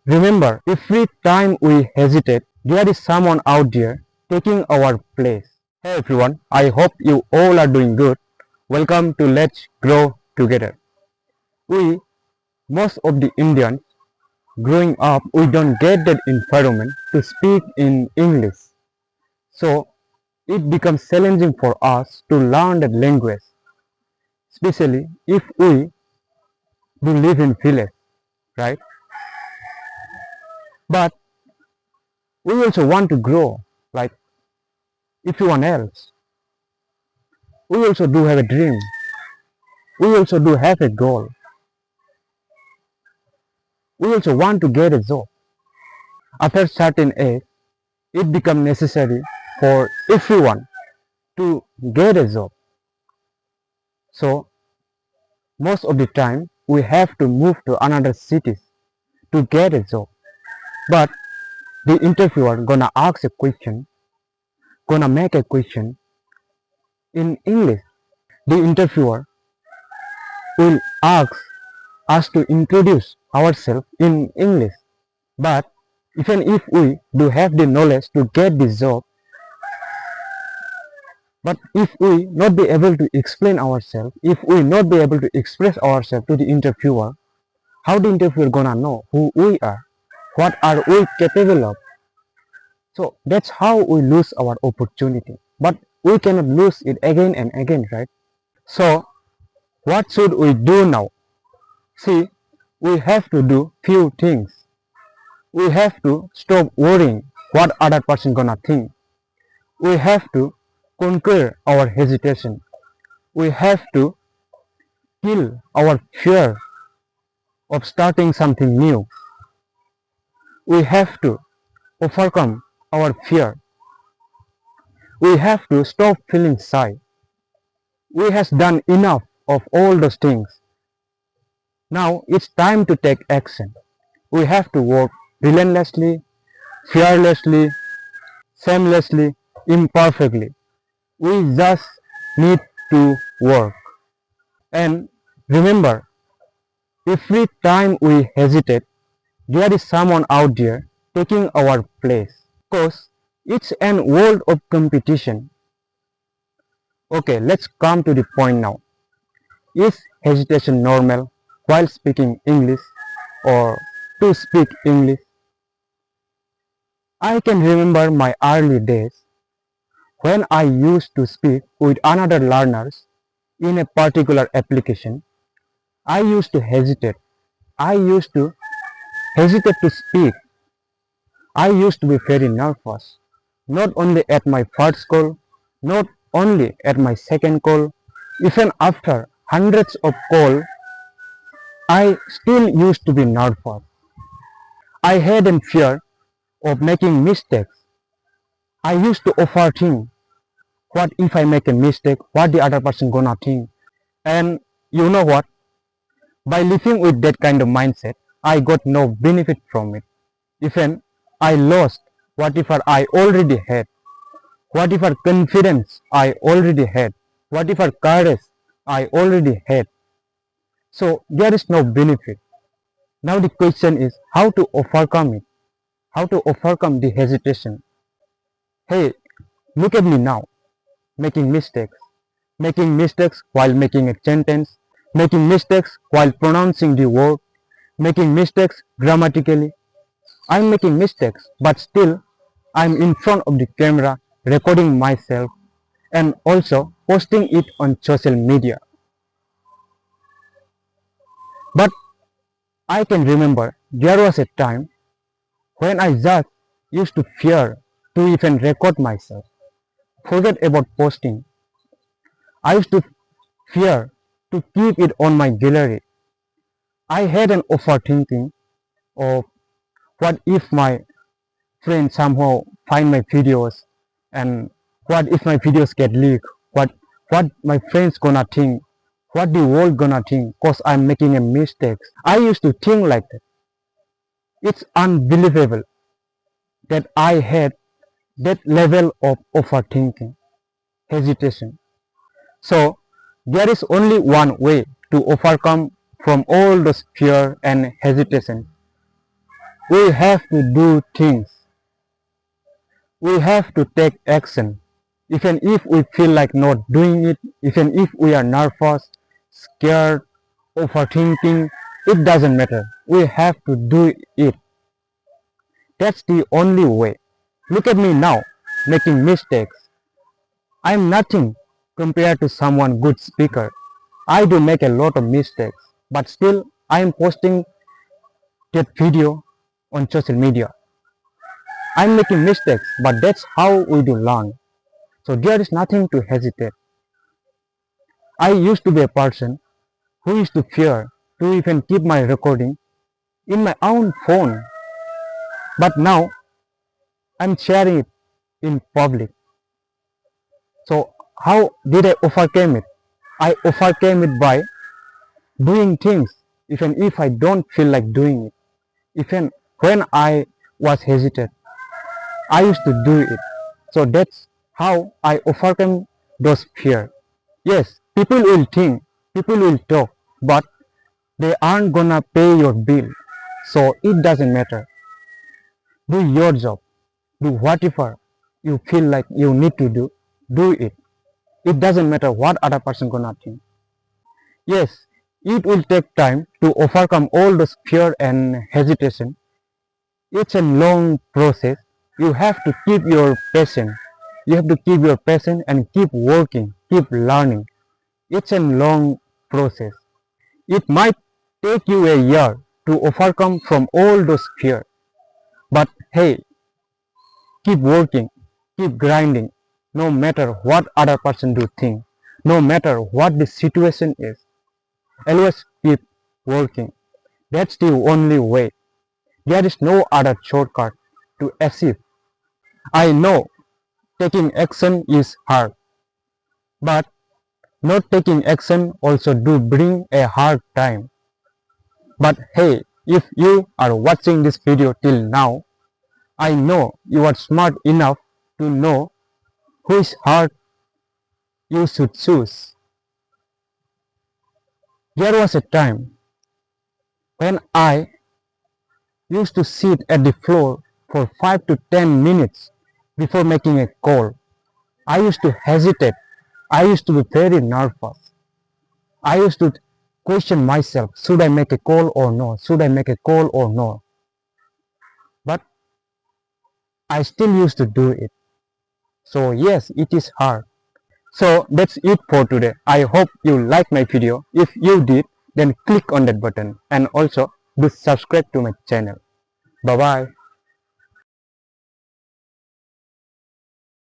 Remember, every time we hesitate, there is someone out there taking our place. Hey everyone, I hope you all are doing good. Welcome to Let's Grow Together. Most of the Indians, growing up, we don't get that environment to speak in English. So it becomes challenging for us to learn that language, especially if we do live in village, right? But we also want to grow like everyone else. We also do have a dream. We also do have a goal. We also want to get a job. After certain age, it becomes necessary for everyone to get a job. So most of the time we have to move to another city to get a job. But the interviewer gonna ask a question, gonna make a question in English. The interviewer will ask us to introduce ourselves in English. But even if we do have the knowledge to get this job, but if we not be able to explain ourselves, if we not be able to express ourselves to the interviewer, how the interviewer gonna know who we are, what are we capable of? So that's how we lose our opportunity. But we cannot lose it again and again, right? So what should we do now? See, we have to do few things. We have to stop worrying what other person gonna think. We have to conquer our hesitation. We have to kill our fear of starting something new. We have to overcome our fear. We have to stop feeling shy. We have done enough of all those things. Now it's time to take action. We have to work relentlessly, fearlessly, shamelessly, imperfectly. We just need to work. And remember, every time we hesitate, there is someone out there taking our place. Because it's an world of competition. Okay, let's come to the point now. Is hesitation normal while speaking English or to speak English? I can remember my early days when I used to speak with another learners in a particular application. I used to hesitate. I used to hesitate to speak. I used to be very nervous, not only at my first call, not only at my second call, even after hundreds of calls, I still used to be nervous. I had a fear of making mistakes. I used to overthink, what if I make a mistake, what the other person gonna think. And you know what? By living with that kind of mindset, I got no benefit from it. Even I lost whatever I already had, whatever confidence I already had, whatever courage I already had. So there is no benefit. Now the question is how to overcome it, how to overcome the hesitation. Hey, look at me now, making mistakes while making a sentence, making mistakes while pronouncing the word, making mistakes grammatically. I'm making mistakes, but still I'm in front of the camera recording myself and also posting it on social media. But I can remember there was a time when I just used to fear to even record myself. Forget about posting. I used to fear to keep it on my gallery. I had an overthinking of what if my friends somehow find my videos, and what if my videos get leaked, what my friends gonna think, what the world gonna think cause I'm making a mistake. I used to think like that. It's unbelievable that I had that level of overthinking, hesitation. So there is only one way to overcome from all those fear and hesitation. We have to do things. We have to take action. Even if we feel like not doing it, even if we are nervous, scared, overthinking, it doesn't matter. We have to do it. That's the only way. Look at me now, making mistakes. I'm nothing compared to someone good speaker. I do make a lot of mistakes, but still I am posting that video on social media. I'm making mistakes, but that's how we do learn. So there is nothing to hesitate. I used to be a person who used to fear to even keep my recording in my own phone, but now I'm sharing it in public. So how did I overcome it? I overcame it by doing things even if I don't feel like doing it. Even when I was hesitant, I used to do it. So that's how I overcome those fear. Yes, people will think, people will talk, but they aren't gonna pay your bill. So it doesn't matter. Do your job. Do whatever you feel like you need to do. Do it. It doesn't matter what other person gonna think. Yes, it will take time to overcome all those fear and hesitation. It's a long process. You have to keep your patience. You have to keep your patience and keep working, keep learning. It's a long process. It might take you a year to overcome from all those fear. But hey, keep working, keep grinding, no matter what other person do think, no matter what the situation is. Always keep working. That's the only way. There is no other shortcut to achieve. I know taking action is hard, but not taking action also do bring a hard time. But hey, if you are watching this video till now, I know you are smart enough to know which heart you should choose. There was a time when I used to sit at the floor for 5 to 10 minutes before making a call. I used to hesitate. I used to be very nervous. I used to question myself, should I make a call or no? Should I make a call or no? But I still used to do it. So yes, it is hard. So that's it for today. I hope you like my video. If you did, then click on that button and also do subscribe to my channel. Bye bye.